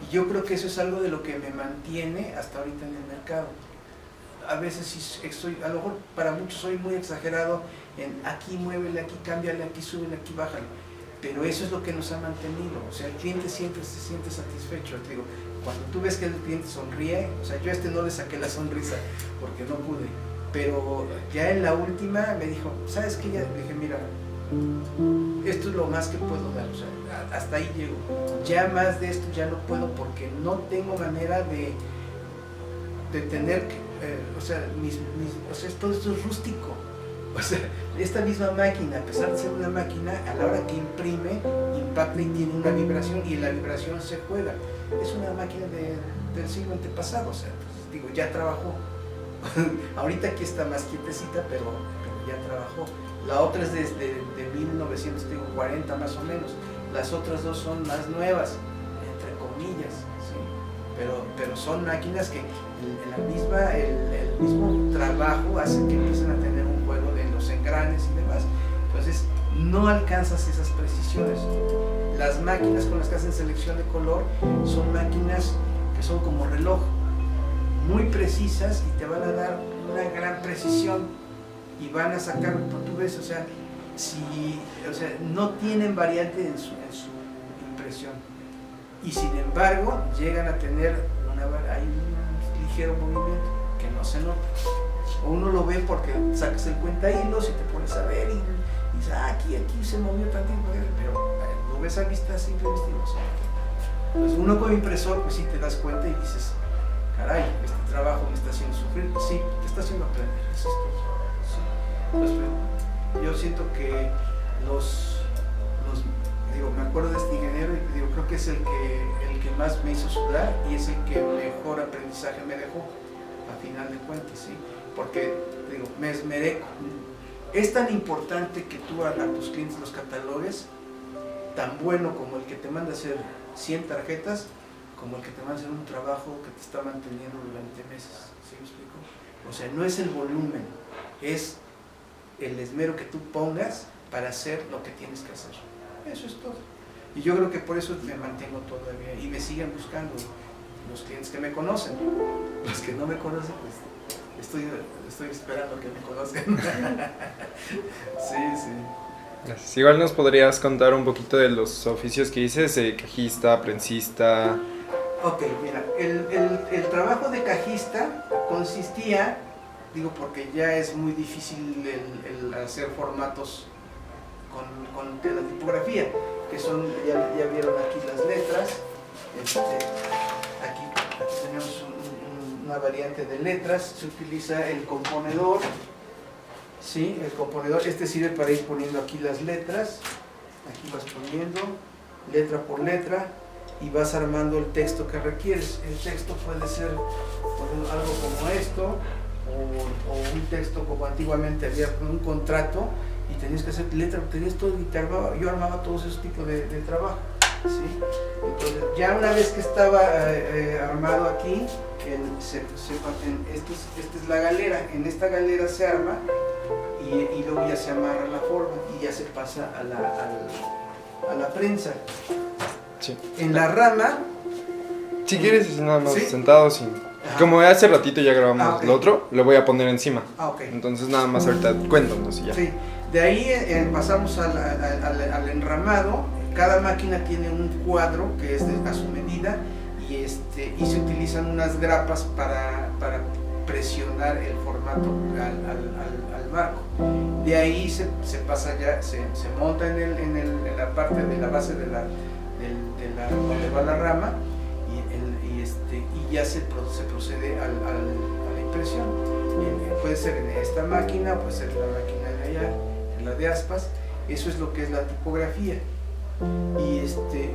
Y yo creo que eso es algo de lo que me mantiene hasta ahorita en el mercado. A veces sí a lo mejor para muchos soy muy exagerado en aquí muévele, aquí cámbiale, aquí súbele, aquí bájale. Pero eso es lo que nos ha mantenido. O sea, el cliente siempre se siente satisfecho. Te digo, cuando tú ves que el cliente sonríe, o sea, yo no le saqué la sonrisa porque no pude. Pero ya en la última me dijo, ¿sabes qué? Ya le dije, mira, esto es lo más que puedo dar, o sea, hasta ahí llego. Ya más de esto ya no puedo porque no tengo manera de tener que, o sea, todo esto es rústico. O sea, esta misma máquina, a pesar de ser una máquina, a la hora que imprime, impacta y tiene una vibración y la vibración se juega. Es una máquina del siglo antepasado, o sea, pues, digo, ya trabajó. Ahorita aquí está más quietecita, pero ya trabajó. La otra es desde 1940 más o menos. Las otras dos son más nuevas, entre comillas, ¿sí? Pero son máquinas que el mismo trabajo hace que empiecen a tener un juego de los engranes y demás. Entonces no alcanzas esas precisiones. Las máquinas con las que hacen selección de color son máquinas que son como reloj, muy precisas y te van a dar una gran precisión y van a sacar, tú ves, o sea, si, o sea, no tienen variante en su impresión, y sin embargo llegan a tener hay un ligero movimiento que no se nota. O uno lo ve porque sacas el cuentahilos y te pones a ver y dices, aquí se movió tantito, pero lo ves a vista simple vista y no se nota. Entonces uno como impresor pues sí te das cuenta y dices, caray, este trabajo me está haciendo sufrir. Sí, te está haciendo aprender, es esto. Sí. Entonces, yo siento que digo, me acuerdo de este ingeniero y digo, creo que es el que más me hizo sudar y es el que mejor aprendizaje me dejó a final de cuentas, ¿sí? Porque, digo, me esmeré. Es tan importante que tú a tus clientes los catalogues, tan bueno como el que te manda a hacer 100 tarjetas, como el que te manda a hacer un trabajo que te está manteniendo durante meses, ¿sí me explico? O sea, no es el volumen, es el esmero que tú pongas para hacer lo que tienes que hacer. Eso es todo. Y yo creo que por eso me mantengo todavía y me siguen buscando los clientes que me conocen. Los que no me conocen, pues estoy esperando que me conozcan. Sí. Gracias. Igual nos podrías contar un poquito de los oficios que dices, cajista, prensista. Ok, mira, el trabajo de cajista consistía, digo porque ya es muy difícil el hacer formatos con la tipografía, que son, ya vieron aquí las letras, aquí tenemos una variante de letras, se utiliza el componedor, ¿sí? El componedor, sirve para ir poniendo aquí las letras, aquí vas poniendo letra por letra y vas armando el texto que requieres. El texto puede ser algo como esto, o un texto como antiguamente había un contrato, y tenías que hacer letra, tenías todo, y yo armaba todos esos tipos de trabajo, ¿sí? Entonces, ya una vez que estaba armado aquí, esta es la galera, en esta galera se arma, y luego ya se amarra la forma, y ya se pasa a la prensa. Sí. En la rama... Si quieres, nada más, ¿sí? Sentado, sin... Ajá. Como hace ratito ya grabamos Okay. lo otro, lo voy a poner encima. Okay. Entonces nada más ahorita cuéntanos y ya. Sí. De ahí pasamos al enramado. Cada máquina tiene un cuadro que es a su medida y se utilizan unas grapas para presionar el formato al marco. De ahí se pasa ya, se monta en la parte de la base de donde va la rama y ya se procede a la impresión. Puede ser en esta máquina, puede ser en la máquina de allá, en la de aspas. Eso es lo que es la tipografía. Y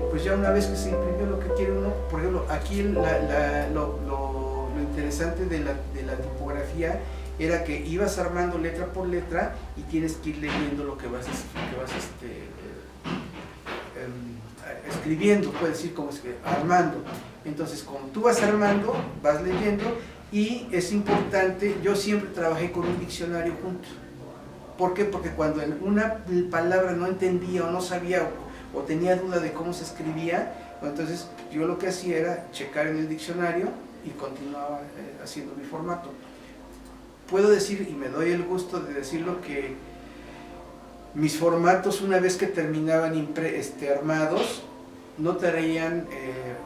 pues ya una vez que se imprimió lo que quiere uno, por ejemplo, aquí lo interesante de la tipografía era que ibas armando letra por letra y tienes que ir leyendo lo que vas escribiendo, puedes decir como es que armando. Entonces, como tú vas armando, vas leyendo, y es importante, yo siempre trabajé con un diccionario junto. ¿Por qué? Porque cuando en una palabra no entendía o no sabía o tenía duda de cómo se escribía, entonces yo lo que hacía era checar en el diccionario y continuaba haciendo mi formato. Puedo decir, y me doy el gusto de decirlo, que mis formatos, una vez que terminaban armados, no traían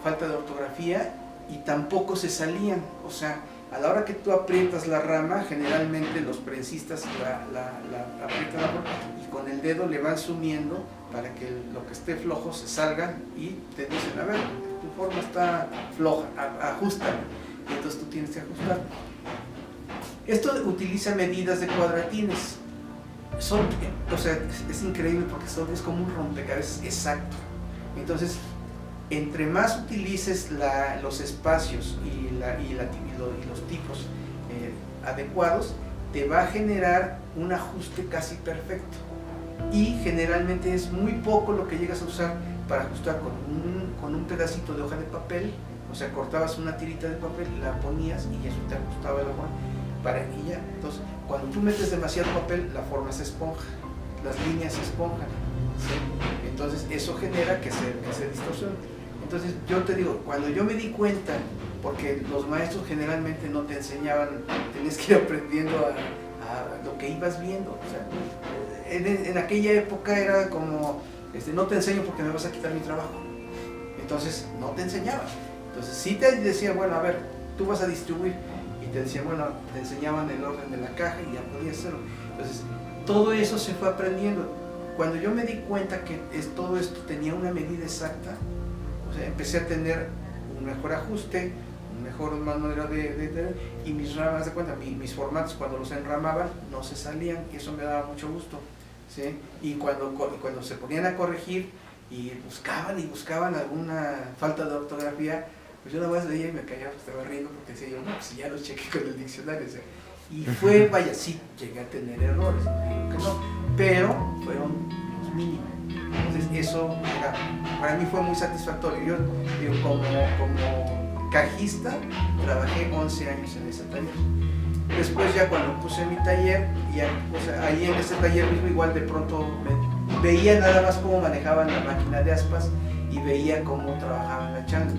falta de ortografía y tampoco se salían. O sea, a la hora que tú aprietas la rama, generalmente los prensistas la aprietan y con el dedo le van sumiendo para que lo que esté flojo se salga y te dicen, a ver, tu forma está floja, ajustala. Y entonces tú tienes que ajustar. Esto utiliza medidas de cuadratines. O sea, es increíble porque es como un rompecabezas exacto. Entonces, entre más utilices los espacios y los tipos adecuados, te va a generar un ajuste casi perfecto. Y generalmente es muy poco lo que llegas a usar para ajustar con un pedacito de hoja de papel. O sea, cortabas una tirita de papel, la ponías y eso te ajustaba la forma. Y ya. Entonces, cuando tú metes demasiado papel, la forma se esponja, las líneas se esponjan, ¿sí? Entonces eso genera que se distorsione. Entonces yo te digo, cuando yo me di cuenta, porque los maestros generalmente no te enseñaban, tenías que ir aprendiendo a lo que ibas viendo. O sea, en aquella época era como, no te enseño porque me vas a quitar mi trabajo. Entonces no te enseñaban. Entonces sí te decían, bueno, a ver, tú vas a distribuir. Y te decían, bueno, te enseñaban el orden de la caja y ya podías hacerlo. Entonces todo eso se fue aprendiendo. Cuando yo me di cuenta que todo esto tenía una medida exacta, o sea, empecé a tener un mejor ajuste, un mejor manera y mis ramas de cuenta, mis formatos cuando los enramaban no se salían y eso me daba mucho gusto, ¿sí? Y cuando se ponían a corregir y buscaban alguna falta de ortografía, pues yo nada más leía y me callaba, estaba riendo porque decía yo, no, pues ya los chequé con el diccionario, o sea, y fue, vaya, sí, llegué a tener errores, no digo que no, pero fueron los mínimos. Entonces eso para mí fue muy satisfactorio. Yo digo, como cajista trabajé 11 años en ese taller. Después ya cuando puse mi taller, o sea, ahí en ese taller mismo igual de pronto veía nada más cómo manejaban la máquina de aspas y veía cómo trabajaban la changa.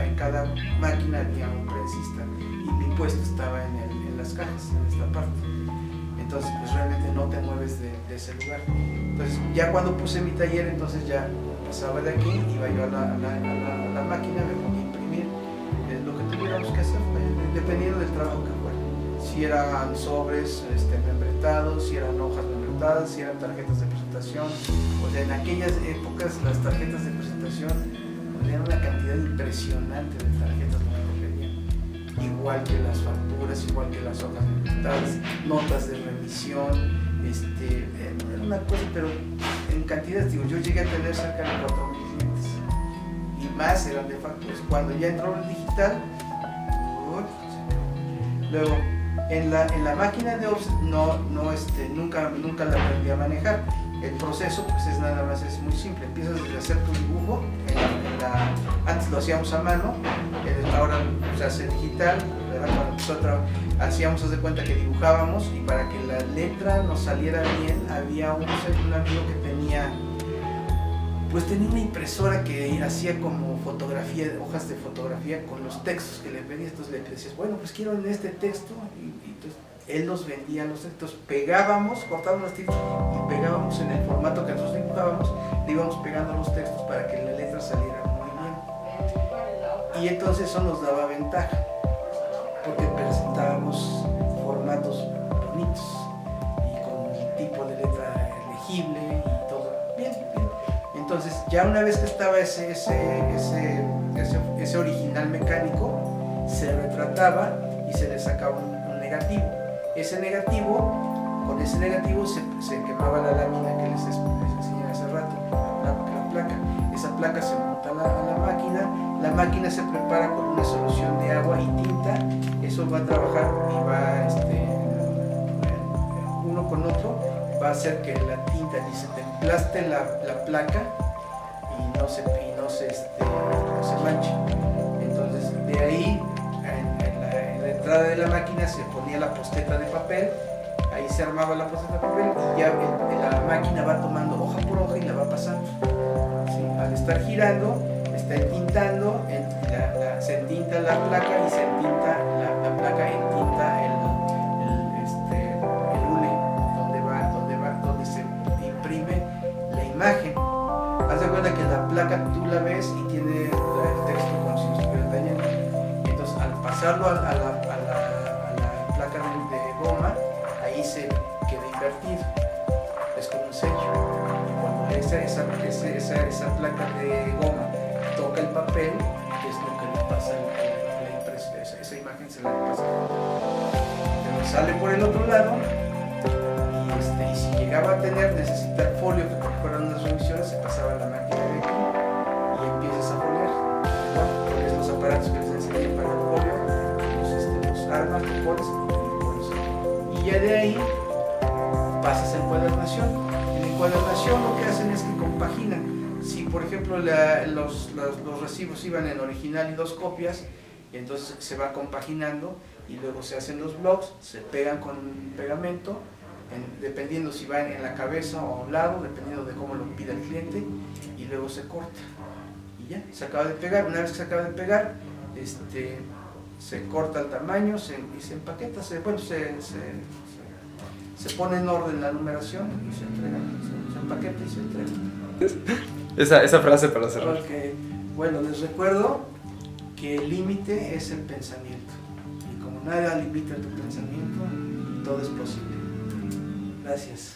En cada máquina había un prensista y mi puesto estaba en las cajas, en esta parte. Entonces pues realmente no te mueves de ese lugar. Entonces ya cuando puse mi taller, entonces ya pasaba de aquí, iba yo a la máquina, me ponía a imprimir lo que tuviéramos que hacer, dependiendo del trabajo que fuera. Si eran sobres membretados, si eran hojas membretadas, si eran tarjetas de presentación. O sea, en aquellas épocas las tarjetas de presentación tenían una cantidad impresionante de tarjetas que pedían. Igual que las facturas, igual que las hojas membretadas, notas de remisión, era una cosa, pero en cantidades, digo, yo llegué a tener cerca de 4,000 clientes y más eran de facturas. Cuando ya entró el digital, luego en la máquina de offset nunca la aprendí a manejar. El proceso pues es muy simple, empiezas desde hacer tu dibujo, antes lo hacíamos a mano, ahora se hace digital, ¿verdad? Cuando nosotros hacíamos de cuenta que dibujábamos y para que la letra nos saliera bien había un amigo que tenía una impresora que hacía como fotografía, hojas de fotografía con los textos que le pedías. Entonces le decías, bueno, pues quiero en este texto, y entonces él nos vendía los textos, pegábamos, cortábamos las tiras y pegábamos en el formato que nosotros dibujábamos, le íbamos pegando los textos para que la letra saliera muy bien. Y entonces eso nos daba ventaja, porque presentábamos formatos bonitos y con un tipo de letra legible y todo bien. Entonces ya una vez que estaba ese original mecánico, se retrataba y se le sacaba un negativo. Con ese negativo se quemaba la lámina que les enseñé hace rato, la placa. Esa placa se monta a la máquina se prepara con una solución de agua y tinta. Eso va a trabajar y va uno con otro, va a hacer que la tinta ni se te emplaste la placa y no se manche. Entonces de ahí en la entrada de la máquina se ponía la posteta de papel, ahí se armaba la posteta de papel y ya la máquina va tomando hoja por hoja y la va pasando. ¿Sí? Al estar girando, está entintando, se entinta la placa y se entinta la placa, entinta el hule donde se imprime la imagen. Haz de cuenta que la placa tú la ves y tiene el texto como si estuviera tallando. Entonces al pasarlo a la placa de goma, ahí se queda invertido, es como un sello. Y cuando esa placa de goma toca el papel, es lo que le pasa a la impresión, esa imagen se la pasa. Pero sale por el otro lado y si llegaba a necesitar folio que fueran unas revisiones, se pasaba a la máquina de aquí y empiezas a foliar. Pones los aparatos que les enseñé para el folio, los armas, los pones y ya de ahí pasas a encuadernación. En encuadernación lo que hacen es que compaginan. Si por ejemplo los recibos iban en original y 2 copias, y entonces se va compaginando y luego se hacen los blogs, se pegan con pegamento, dependiendo si va en la cabeza o a un lado, dependiendo de cómo lo pida el cliente, y luego se corta y ya, se acaba de pegar. Una vez que se acaba de pegar, se corta el tamaño y se empaqueta, se se pone en orden la numeración y se entrega, se empaqueta y se entrega. Esa frase para cerrar. Okay. Bueno, les recuerdo que el límite es el pensamiento. Y como nada limita tu pensamiento, todo es posible. Gracias.